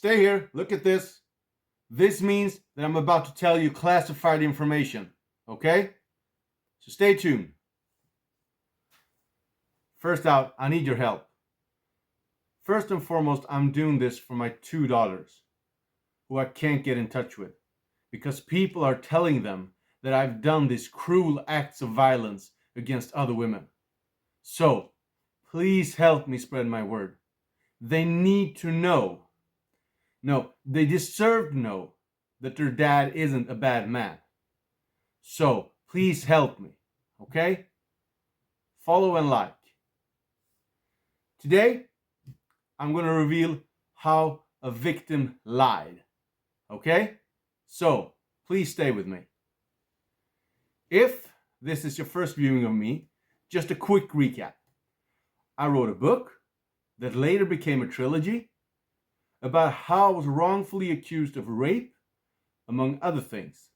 stay here, look at this. This means that I'm about to tell you classified information, okay? So stay tuned. First out, I need your help. First and foremost, I'm doing this for my two daughters, who I can't get in touch with, because people are telling them that I've done these cruel acts of violence against other women. So, please help me spread my word. They need to know. No, they deserve to know that their dad isn't a bad man. So, please help me, okay? Follow and like. Today, I'm going to reveal how a victim lied, okay? So, please stay with me. If this is your first viewing of me, just a quick recap. I wrote a book that later became a trilogy about how I was wrongfully accused of rape, among other things,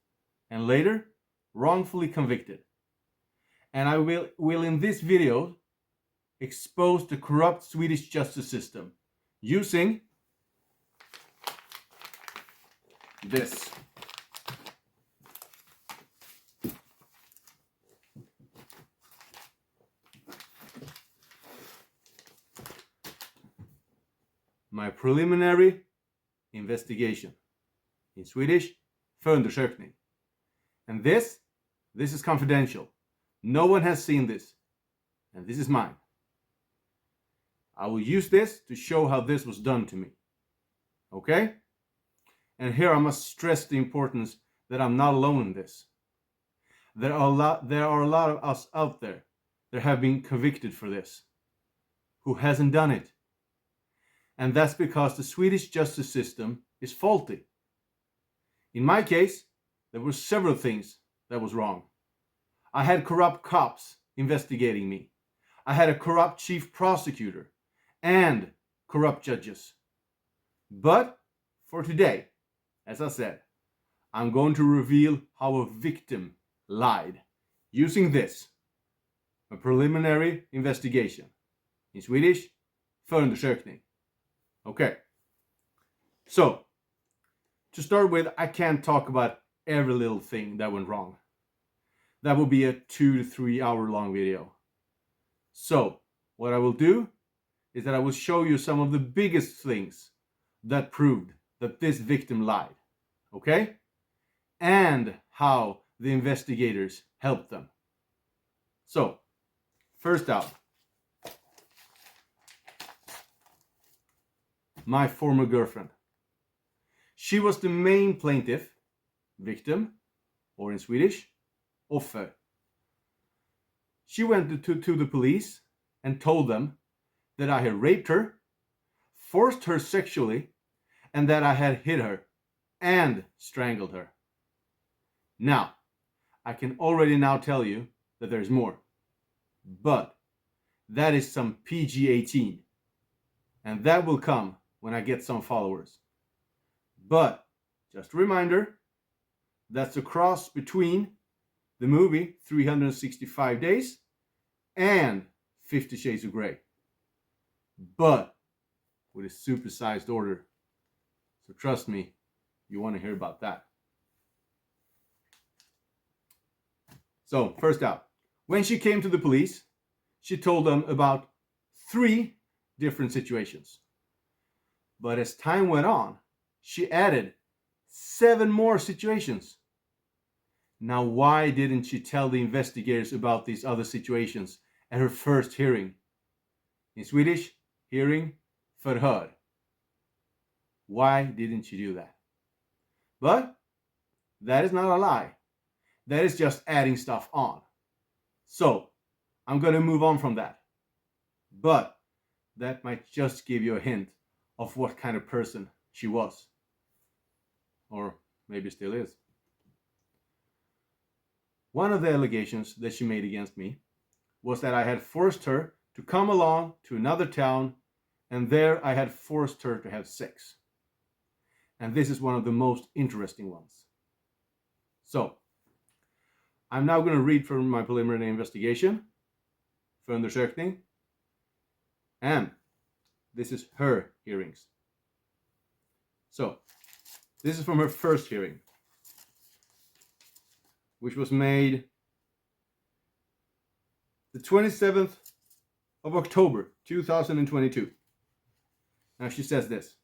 and later wrongfully convicted. And I will in this video expose the corrupt Swedish justice system using this. My preliminary investigation. In Swedish, förundersökning. And this is confidential. No one has seen this. And this is mine. I will use this to show how this was done to me. Okay? And here I must stress the importance that I'm not alone in this. There are a lot of us out there that have been convicted for this. Who hasn't done it? And that's because the Swedish justice system is faulty. In my case, there were several things that was wrong. I had corrupt cops investigating me. I had a corrupt chief prosecutor and corrupt judges. But for today, as I said, I'm going to reveal how a victim lied using this, a preliminary investigation. In Swedish, förundersökning. Okay. So, to start with, I can't talk about every little thing that went wrong. That will be a 2 to 3 hour long video. So, what I will do is that I will show you some of the biggest things that proved that this victim lied. Okay? And how the investigators helped them. So, first out, my former girlfriend. She was the main plaintiff, victim, or in Swedish, offer. She went to the police and told them that I had raped her, forced her sexually, and that I had hit her and strangled her. Now, I can already now tell you that there's more. But that is some PG-18. And that will come when I get some followers. But, just a reminder, that's a cross between the movie 365 Days and 50 Shades of Grey. But with a supersized order. So trust me, you want to hear about that. So, first out. When she came to the police, she told them about 3 different situations. But as time went on, she added 7 more situations. Now, why didn't she tell the investigators about these other situations at her first hearing? In Swedish, hearing, förhör. Why didn't she do that? But that is not a lie. That is just adding stuff on. So, I'm going to move on from that. But that might just give you a hint of what kind of person she was. Or maybe still is. One of the allegations that she made against me was that I had forced her to come along to another town, and there I had forced her to have sex. And this is one of the most interesting ones. So, I'm now going to read from my preliminary investigation, förundersökning, and this is her hearings. So, this is from her first hearing, which was made the 27th of October 2022. Now she says this.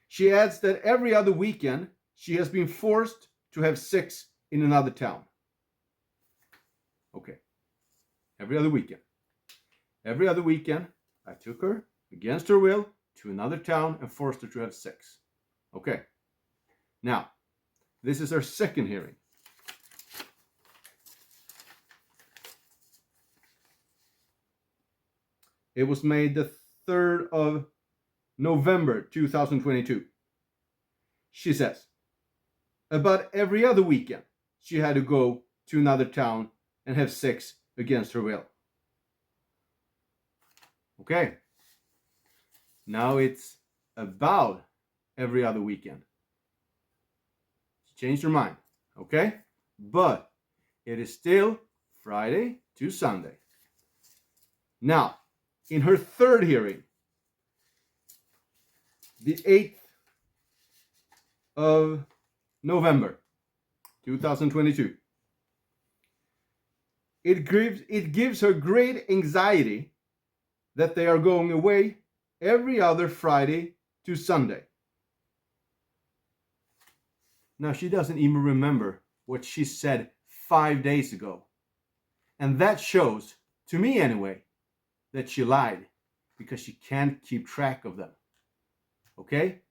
She adds that every other weekend she has been forced to have sex in another town. Okay. Every other weekend. Every other weekend I took her against her will to another town and forced her to have sex. Okay. Now, this is her second hearing. It was made the 3rd of November 2022. She says, about every other weekend, she had to go to another town and have sex against her will. Okay. Now it's about every other weekend. She changed her mind. Okay. But it is still Friday to Sunday. Now, in her third hearing, the 8th of November 2022, it gives her great anxiety that they are going away every other Friday to Sunday. Now, she doesn't even remember what she said 5 days ago. And that shows, to me anyway, that she lied because she can't keep track of them. Okay?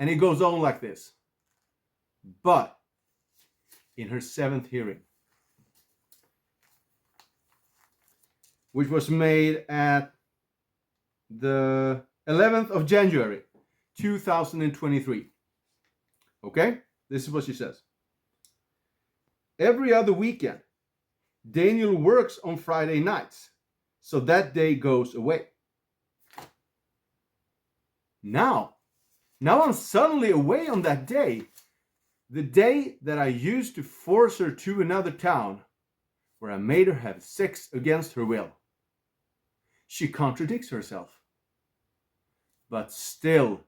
And it goes on like this. But in her 7th hearing, which was made at the 11th of January 2023. Okay? This is what she says. Every other weekend, Daniel works on Friday nights, so that day goes away. Now I'm suddenly away on that day, the day that I used to force her to another town, where I made her have sex against her will. She contradicts herself. But still,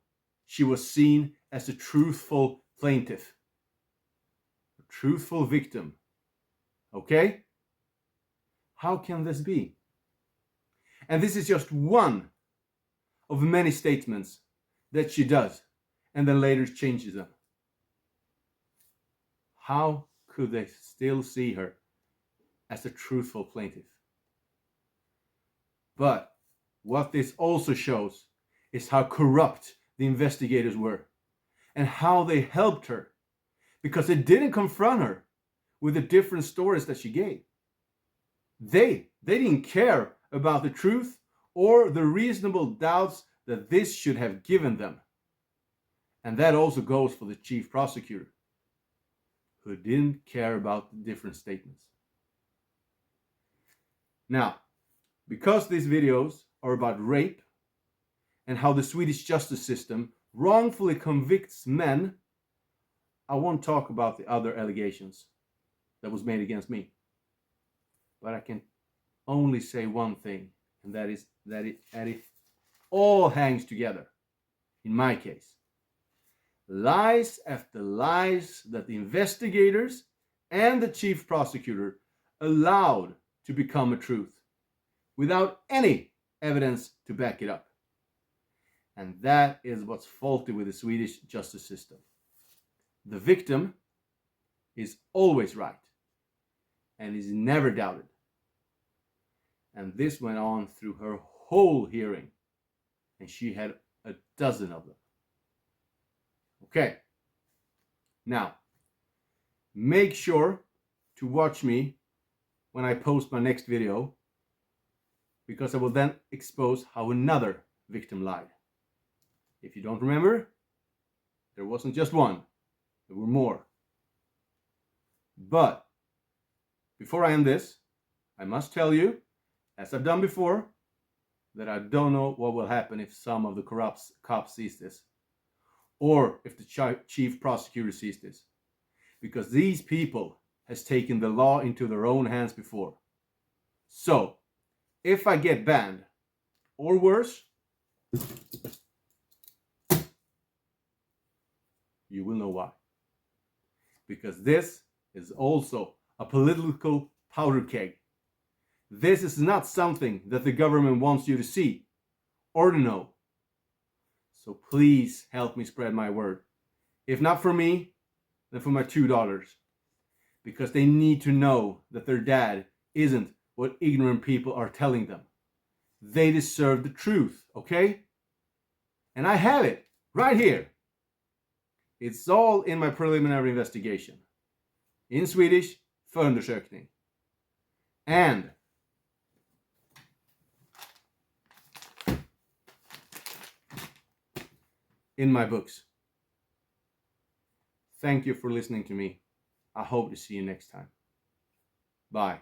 she was seen as a truthful plaintiff, a truthful victim. Okay? How can this be? And this is just one of many statements that she does and then later changes them. How could they still see her as a truthful plaintiff? But what this also shows is how corrupt the investigators were and how they helped her, because they didn't confront her with the different stories that she gave. They didn't care about the truth or the reasonable doubts that this should have given them. And that also goes for the chief prosecutor, who didn't care about the different statements. Now, because these videos are about rape and how the Swedish justice system wrongfully convicts men, I won't talk about the other allegations that was made against me. But I can only say one thing, and that is that it all hangs together. In my case, lies after lies that the investigators and the chief prosecutor allowed to become a truth without any evidence to back it up. And that is what's faulty with the Swedish justice system. The victim is always right and is never doubted. And this went on through her whole hearing, and she had a dozen of them. Okay. Now, make sure to watch me when I post my next video, because I will then expose how another victim lied. If you don't remember, there wasn't just one, there were more. But before I end this, I must tell you, as I've done before, that I don't know what will happen if some of the corrupt cops sees this, or if the chief prosecutor sees this, because these people has taken the law into their own hands before. So, if I get banned, or worse, You will know why. Because this is also a political powder keg. This is not something that the government wants you to see or to know. So please help me spread my word. If not for me, then for my two daughters. Because they need to know that their dad isn't what ignorant people are telling them. They deserve the truth, okay? And I have it right here. It's all in my preliminary investigation. In Swedish, förundersökning. And in my books. Thank you for listening to me. I hope to see you next time. Bye.